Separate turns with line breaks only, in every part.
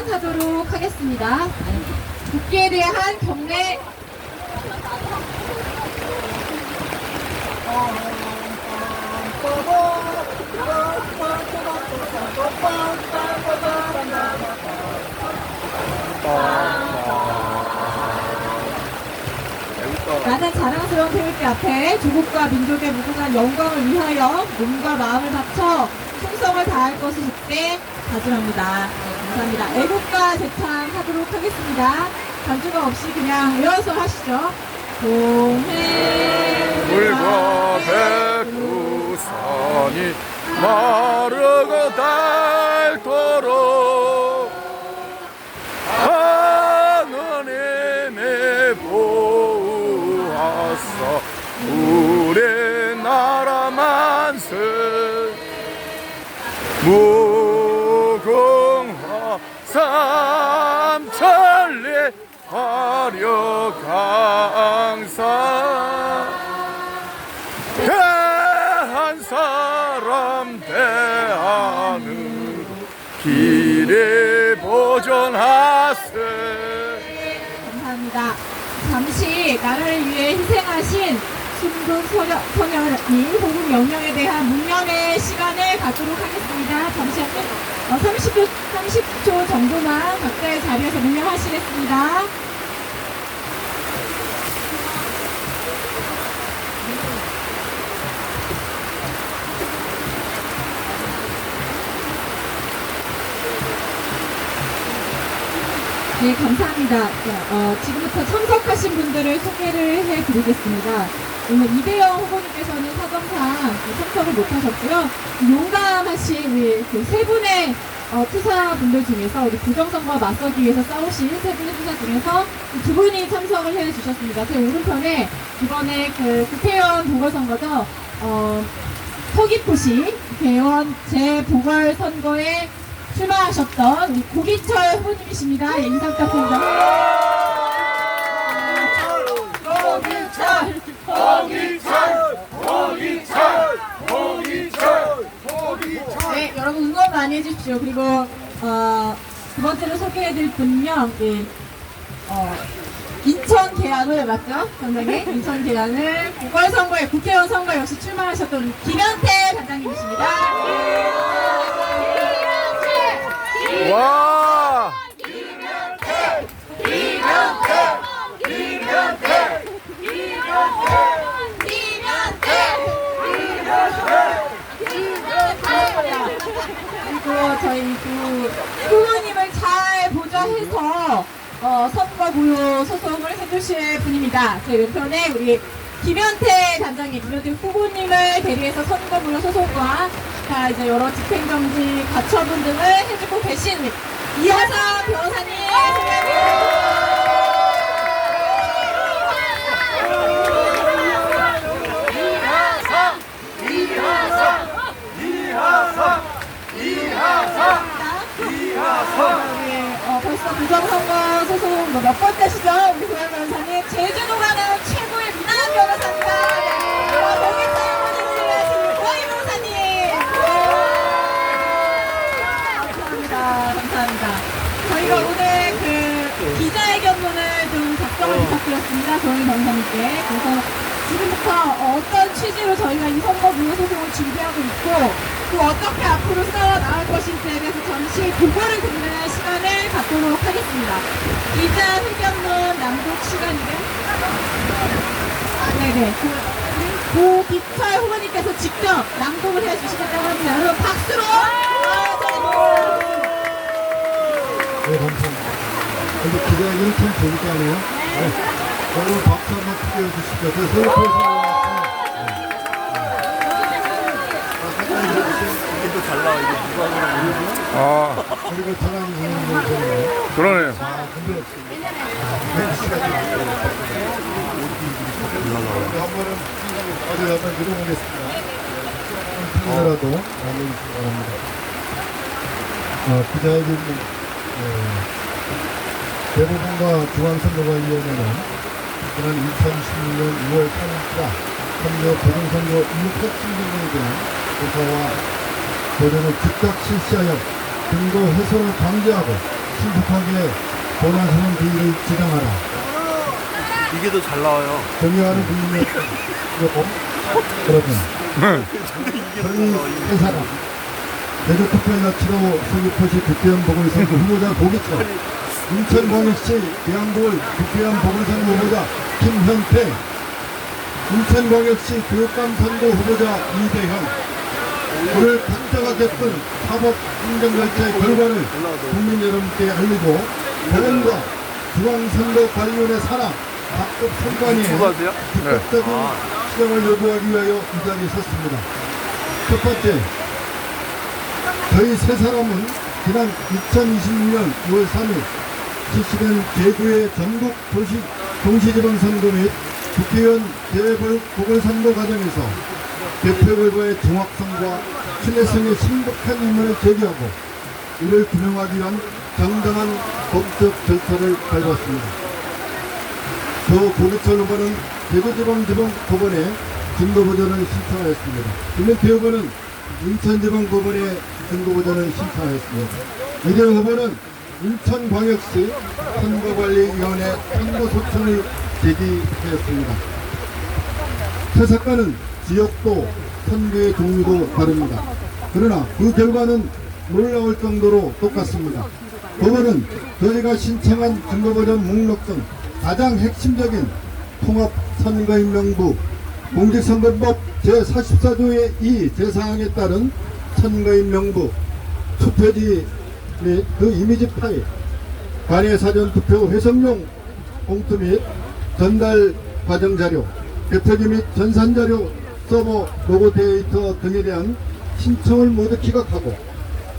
하도록 하겠습니다. 국기에 대한 경례 나는 자랑스러운 태극기 앞에 조국과 민족의 무궁한 영광을 위하여 몸과 마음을 바쳐 충성을 다할 것을 적대 다짐합니다. 감사합니다. 애국가 재창하도록 하겠습니다. 간주가 없이 그냥 외워서 하시죠. 동해
물과 백두산이 마르고 닳도록 하느님의 보호하사 우리나라 만세 무궁화 삼천리 화려 강사 대한 사람 대안으로 길에 보존하세.
감사합니다. 잠시 나라를 위해 희생하신 순국 소년이 호국 영령에 대한 묵념의 시간을 갖도록 하겠습니다. 잠시 한 30초 정도만 각자의 자리에서 묵념하시겠습니다. 네, 감사합니다. 지금부터 참석하신 분들을 소개를 해드리겠습니다. 오늘 이대영 후보님께서는 사정상 참석을 못하셨고요. 용감하신 우리 세 분의 투사분들 중에서 우리 부정선거와 맞서기 위해서 싸우신 세 분의 투사 중에서 두 분이 참석을 해주셨습니다. 제 오른편에 이번에 국회의원 보궐선거죠. 서귀포시 국회의원 재보궐선거에 출마하셨던 우리 고기철 후보님이십니다. 예, 인사 부탁드립니다. 네, 여러분 응원 많이 해주십시오. 그리고 두 번째로 소개해드릴 분은요. 예, 인천 계양을 맞죠? 단장님 인천 계양을 보궐선거에 국회의원 선거 역시 출마하셨던 김현태 단장님이십니다.
와!
그리고 저희 후보님을 잘 보좌해서 선거 무효 소송을 해주실 분입니다. 제 왼편에 우리 김현태 단장님, 김현태 후보님을 대리해서 선거 무효 소송과 이제 여러 집행정지 가처분 등을 해주고 계신 이하성 변호사님 소개합니다. 벌써 부정선거 소송 몇 번째시죠? 우리 고양 변호사님 제주도 가는 최고의 미남 변호사입니다. 거기서 후보님을 하시는 고양 변호사님. 감사합니다. 저희가 오늘 기자회견문을 좀 작성을 부탁드렸습니다. 조영희 변호사님께. 그래서 지금부터 어떤 취지로 저희가 이 선거 무효 소송을 준비하고 있고 또 어떻게 앞으로 싸워 나갈 것인지에 대해서 잠시 보고를 듣는 시간을 갖도록 하겠습니다. 기자회견문 낭독 시간이요? 네네. 고기철 후보님께서 직접 낭독을 해주시겠다고 합니다. 여러분 박수로!
네, 감사합니다. 근데 기자회견은 참 재밌게 하네요. 네. 여러분 박수 한번 크게 해주시죠. 저 서울에서
아,
그리고 사랑이 보는 거잖아요.
그러네요.
근데 한 번은 어디 한번 들어보겠습니다. 힘들어도 남겨주시기 바랍니다. 기자회견 대법원과 중앙선거관리위원회는 지난 2016년 2월 3일자 선거 부정선거 이후 팩싱등에 대한 조사와 도전을 즉각 실시하여 증거 훼손을 방지하고 신속하게 권한선언 비위를 지정하라.
이게 더 잘 나와요.
정의하는 국민의 여고 그러면 저희 세 사람 대조투표 여치로 서귀포시 국회의원 보궐선거 후보자 고기철, 인천광역시 계양구을 국회의원 보궐선거 후보자 김현태, 인천광역시 교육감 선거 후보자 이대형. 오늘 각자가 겪은 사법 행정 절차의 결과를 국민 여러분께 알리고 보건과 중앙선거관리위원회 산하 각급 선관위에
수고하세요.
적극적인 시정을 요구하기 위하여 이 자리에 섰습니다. 첫 번째, 저희 세 사람은 지난 2026년 2월 3일 실시된 제9회 전국 동시지방선거 및 국회의원 재보궐선거 과정에서 개표 결과의 정확성과 신뢰성에 신복한 의문을 제기하고 이를 규명하기 위한 정당한 법적 절차를 밟았습니다. 저 고기철 후보는 대구지방법원에 증거보전을 신청하였습니다. 김현태 후보는 인천지방법원에 증거보전을 신청하였습니다. 이대영 후보는 인천광역시 선거관리위원회 선거소청을 제기하였습니다. 세 사건은 지역도 선거의 종류도 다릅니다. 그러나 그 결과는 놀라울 정도로 똑같습니다. 법원은 저희가 신청한 증거보전 목록 중 가장 핵심적인 통합선거인명부 공직선거법 제44조의 2 제사항에 따른 선거인명부 투표지 및 그 이미지 파일, 관외 사전투표 해석용 봉투 및 전달 과정 자료, 개표지 및 전산자료 서버 로고 데이터 등에 대한 신청을 모두 기각하고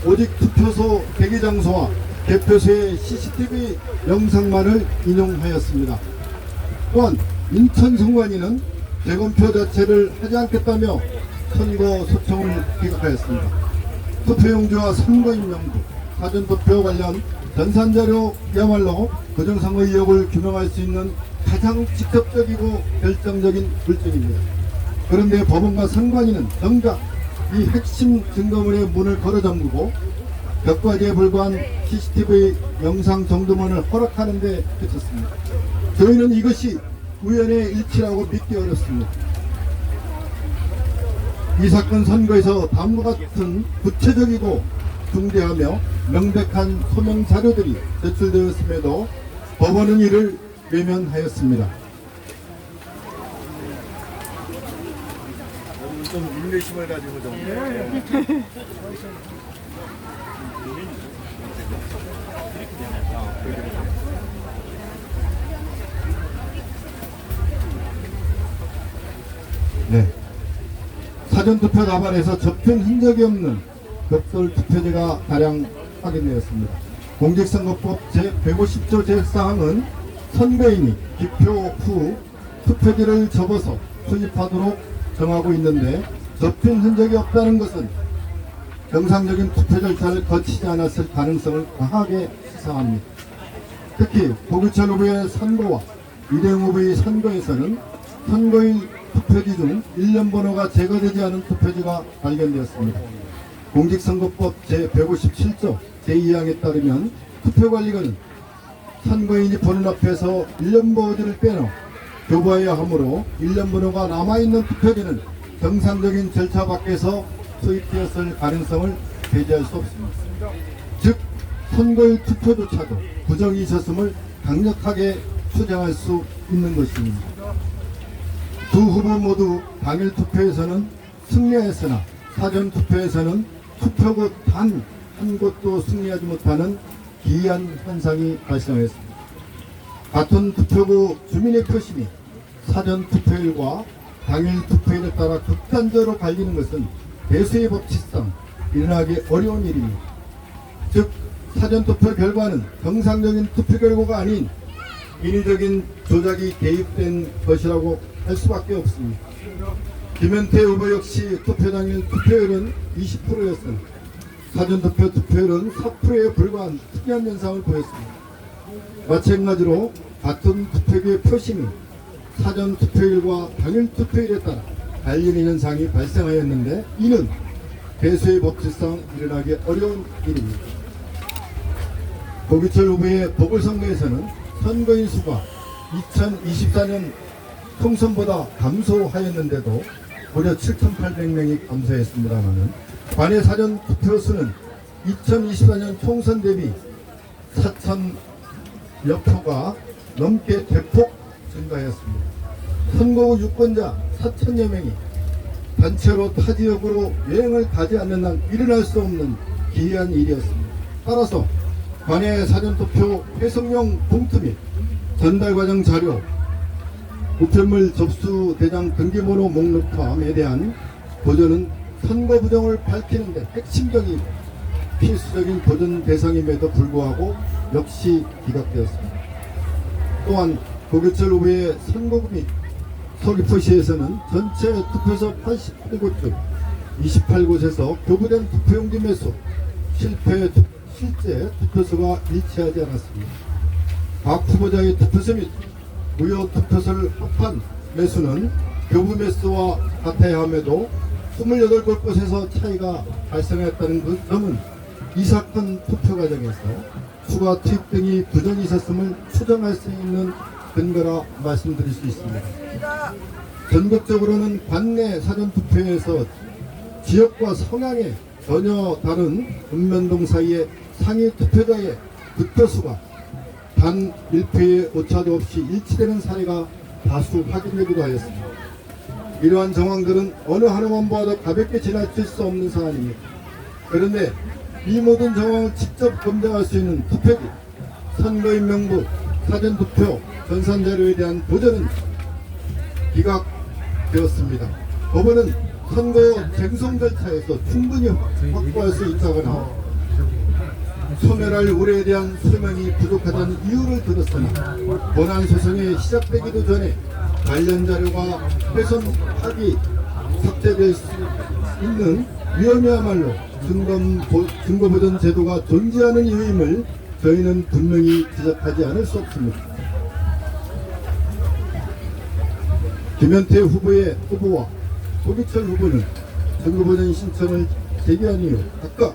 오직 투표소 대기장소와 개표소의 CCTV 영상만을 인용하였습니다. 또한 인천선관위는 재검표 자체를 하지 않겠다며 선거 소청을 기각하였습니다. 투표용지와 선거인명부, 사전투표 관련 전산자료야말로 부정선거 의혹을 규명할 수 있는 가장 직접적이고 결정적인 물증입니다. 그런데 법원과 선관위는 정작 이 핵심 증거물의 문을 걸어 잠그고 벽과지에 불과한 CCTV 영상 정도만을 허락하는 데 그쳤습니다. 저희는 이것이 우연의 일치라고 믿기 어렵습니다. 이 사건 선거에서 다음과 같은 구체적이고 중대하며 명백한 소명 자료들이 제출되었음에도 법원은 이를 외면하였습니다.
좀 인내심을 가지고 좀.
네. 사전투표 답안에서 접힌 흔적이 없는 벽돌 투표지가 다량 확인되었습니다. 공직선거법 제150조 제1사항은 선거인이 기표 후 투표지를 접어서 수집하도록 정하고 있는데 접힌 흔적이 없다는 것은 정상적인 투표 절차를 거치지 않았을 가능성을 강하게 시사합니다. 특히 고기철 후보의 선거와 이대영 후보의 선거에서는 선거인 투표지 중 일련 번호가 제거되지 않은 투표지가 발견되었습니다. 공직선거법 제157조 제2항에 따르면 투표관리관은 선거인이 보는 앞에서 일련 번호지를 빼놓아 교부해야 하므로 일련 번호가 남아있는 투표지는 정상적인 절차 밖에서 투입되었을 가능성을 배제할 수 없습니다. 즉 선거일 투표조차도 부정이 있었음을 강력하게 추정할 수 있는 것입니다. 두 후보 모두 당일 투표에서는 승리했으나 사전 투표에서는 투표구 단 한 곳도 승리하지 못하는 기이한 현상이 발생했습니다. 같은 투표구 주민의 표심이 사전 투표일과 당일 투표일에 따라 극단적으로 갈리는 것은 대수의 법칙상 일어나기 어려운 일입니다. 즉 사전 투표 결과는 정상적인 투표 결과가 아닌 인위적인 조작이 개입된 것이라고 할 수밖에 없습니다. 김현태 후보 역시 투표 당일 투표율은 20%였습니다. 사전투표 투표율은 4%에 불과한 특이한 현상을 보였습니다. 마찬가지로 같은 투표기의 표심이 사전 투표일과 당일 투표일에 따라 갈리는 현상이 발생하였는데 이는 대수의 법칙상 일어나기 어려운 일입니다. 고기철 후보의 보궐선거에서는 선거인 수가 2024년 총선보다 감소하였는데도 무려 7,800명이 감소했습니다만 관내 사전 투표 수는 2024년 총선 대비 4,000여 표가 넘게 대폭 증가하였습니다. 선거구 유권자 4,000여 명이 단체로 타 지역으로 여행을 가지 않는 한 일어날 수 없는 기이한 일이었습니다. 따라서 관내 사전투표 해석용 봉투 및 전달 과정 자료, 우편물 접수 대장 등기번호 목록함에 대한 보존은 선거 부정을 밝히는 데 핵심적이고 필수적인 보존 대상임에도 불구하고 역시 기각되었습니다. 또한 고기철 후보의 선거구 및 서귀포시에서는 전체 투표소 88곳 중 28곳에서 교부된 투표용지 매수, 실제 투표소가 일치하지 않았습니다. 각 후보자의 투표소 및 무효 투표소를 합한 매수는 교부 매수와 같아야 함에도 28곳에서 차이가 발생했다는 그 점은 이 사건 투표 과정에서 추가 투입 등이 부정이 있었음을 추정할 수 있는 근거라 말씀드릴 수 있습니다. 전국적으로는 관내 사전투표에서 지역과 성향에 전혀 다른 읍면동 사이의 상위 투표자의 득표수가 단 1표의 오차도 없이 일치되는 사례가 다수 확인되기도 하였습니다. 이러한 정황들은 어느 하나만 보아도 가볍게 지나칠 수 없는 사안입니다. 그런데 이 모든 정황을 직접 검증할 수 있는 투표지, 선거인 명부, 사전투표, 전산자료에 대한 보전은 기각되었습니다. 법원은 선거 쟁송 절차에서 충분히 확보할 수 있다거나 소멸할 우려에 대한 소명이 부족하다는 이유를 들었으나 본안 소송이 시작되기도 전에 관련 자료가 훼손하기 삭제될 수 있는 위험이야말로 증거보전 제도가 존재하는 이유임을 저희는 분명히 지적하지 않을 수 없습니다. 김현태 후보의 후보와 고기철 후보는 증거보전 신청을 제기한 이후 각각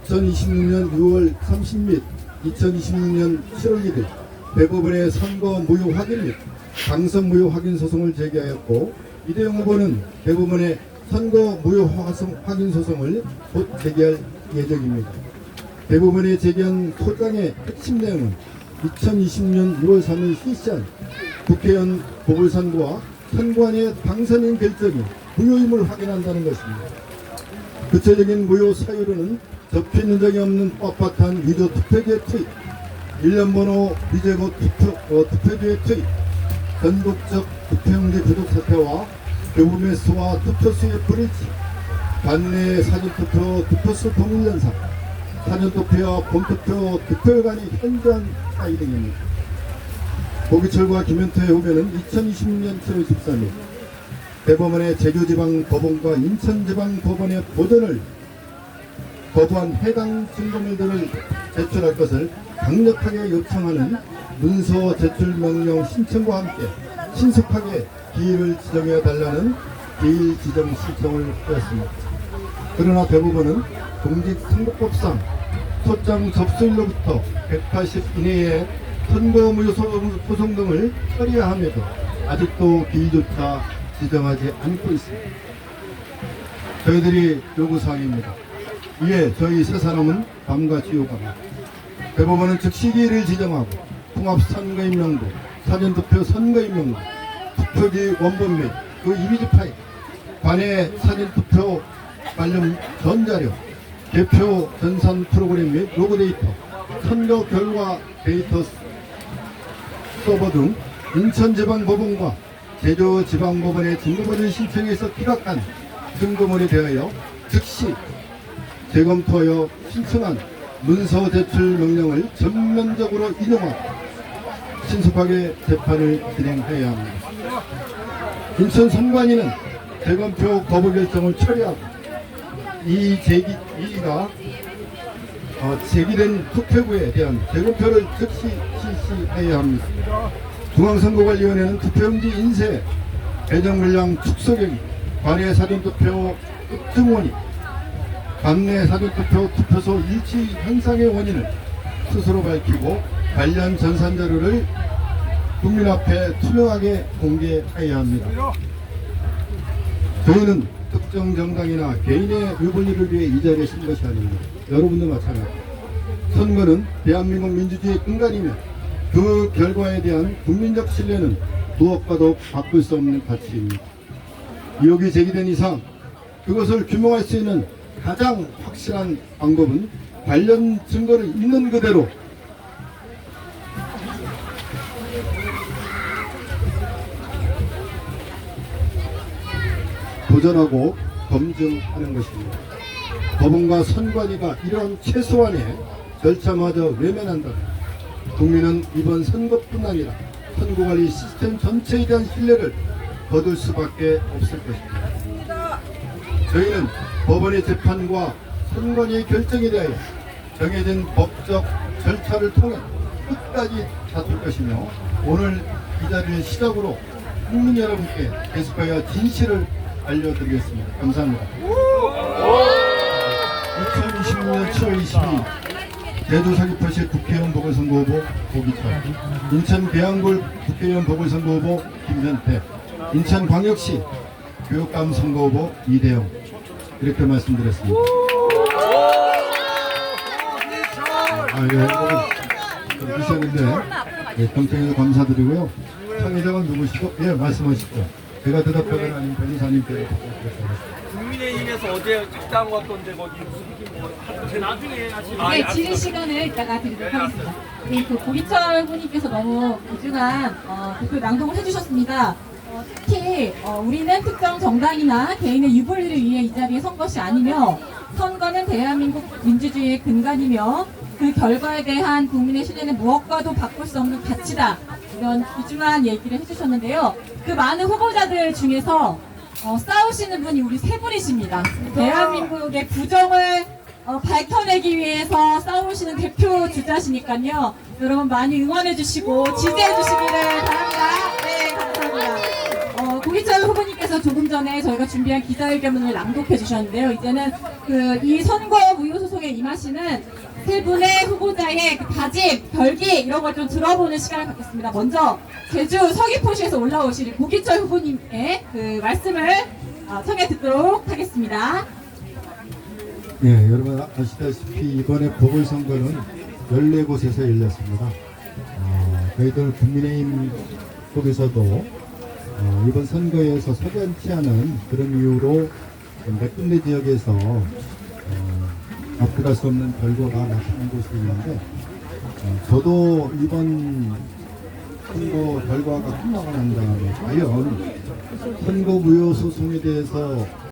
2026년 6월 30일 및 2026년 7월 1일 대법원에 선거 무효 확인 및 당선 무효 확인 소송을 제기하였고 이대영 후보는 대법원에 선거 무효 확인 소송을 곧 제기할 예정입니다. 대법원에 제기한 소장의 핵심 내용은 2020년 6월 3일 실시한 국회의원 보궐선거와 선관위의 당선인 결정이 무효임을 확인한다는 것입니다. 구체적인 무효 사유로는 접히는 적이 없는 뻣뻣한 위조 투표지의 투입, 1년 번호 미제고 투표지의 투입, 전국적 투표용지 부족 사태와 교부 매수와 투표수의 불일치, 관내 사전투표 투표수 동일 현상, 사전투표와 본투표 득표율 간의 현저한 차이 등입니다. 고기철과 김현태 후보는 2026년 7월 13일 대법원의 제주지방법원과 인천지방법원의 보전을 거부한 해당 증거물들을 제출할 것을 강력하게 요청하는 문서 제출 명령 신청과 함께 신속하게 기일을 지정해 달라는 기일 지정 신청을 하였습니다. 그러나 대법원은 공직선거법상 소장 접수일로부터 180 이내에 선거 무효 소송 등을 처리해야 함에도 아직도 기일조차 지정하지 않고 있습니다. 저희들이 요구사항입니다. 이에 저희 세 사람은 다음같이 요구합니다. 대법원은 즉시 기일을 지정하고 통합선거인 명부, 사전투표 선거인 명부, 투표지 원본 및 그 이미지 파일, 관내 사전투표 관련 전자료, 개표 전산 프로그램 및 로그 데이터, 선거 결과 데이터 서버 등 인천지방법원과 제주지방법원의 증거보전 신청에서 기각한 증거물에 대하여 즉시 재검토하여 신청한 문서 제출 명령을 전면적으로 인용하고 신속하게 재판을 진행해야 합니다. 인천 선관위는 재검표 거부 결정을 처리하고 제기된 투표구에 대한 재검표를 즉시 실시해야 합니다. 중앙선거관리위원회는 투표용지 인쇄, 배정 물량 축소 경위, 관내 사전투표 급증 원인, 관내 사전투표 투표소 일치 현상의 원인을 스스로 밝히고 관련 전산 자료를 국민 앞에 투명하게 공개해야 합니다. 저희는 특정 정당이나 개인의 유불리를 위해 이 자리에 선 것이 아닙니다. 여러분도 마찬가지입니다. 선거는 대한민국 민주주의의 근간이며 그 결과에 대한 국민적 신뢰는 무엇과도 바꿀 수 없는 가치입니다. 의혹이 제기된 이상 그것을 규명할 수 있는 가장 확실한 방법은 관련 증거를 있는 그대로 도전하고 검증하는 것입니다. 법원과 선관위가 이런 최소한의 절차마저 외면한다면 국민은 이번 선거뿐 아니라 선거관리 시스템 전체에 대한 신뢰를 거둘 수밖에 없을 것입니다. 저희는 법원의 재판과 선관위의 결정에 대하여 정해진 법적 절차를 통해 끝까지 다툴 것이며 오늘 이 자리를 시작으로 국민 여러분께 계속하여 진실을 알려드리겠습니다. 감사합니다. 2026년 7월 22일 제주 서귀포시 국회의원 보궐선거 후보 고기철, 인천 계양굴 국회의원 보궐선거 후보 김현태, 인천광역시 교육감 선거 후보 이대영 이렇게 말씀드렸습니다. 여러분 주셨는데 경청해서 감사드리고요. 청의장은 누구시고? 예, 말씀하시죠. 제가 대답하거나 아니면 변호사님께서 대답하겠습니다.
국민의힘에서 어제 작당 왔던데 거기 무슨 나중에 하시면
네, 질의 시간을 이따가 드리도록 하겠습니다. 네, 그 고기철 후보님께서 너무 귀중한 그 낭독을 해주셨습니다. 특히 우리는 특정 정당이나 개인의 유불리를 위해 이 자리에 선 것이 아니며 선거는 대한민국 민주주의의 근간이며 그 결과에 대한 국민의 신뢰는 무엇과도 바꿀 수 없는 가치다. 이런 귀중한 얘기를 해주셨는데요. 그 많은 후보자들 중에서 싸우시는 분이 우리 세 분이십니다. 대한민국의 부정을 밝혀내기 위해서 싸우시는 대표 주자시니까요. 여러분 많이 응원해 주시고 지지해 주시기를 바랍니다. 네, 감사합니다. 고기철 후보님께서 조금 전에 저희가 준비한 기자회견문을 낭독해 주셨는데요. 이제는 이 선거 무효소송에 임하시는 세 분의 후보자의 그 다짐, 결기 이런 걸 좀 들어보는 시간을 갖겠습니다. 먼저 제주 서귀포시에서 올라오실 고기철 후보님의 그 말씀을 청해 듣도록 하겠습니다.
네, 여러분 아시다시피 이번에 보궐선거는 14곳에서 열렸습니다. 저희들 국민의힘 속에서도 이번 선거에서 석연치 않은 그런 이유로 몇 군데 지역에서 앞들어갈 수 없는 결과가 나타난 곳이 있는데 저도 이번 선거 결과가 끝나고 난 다음에 과연 선거 무효 소송에 대해서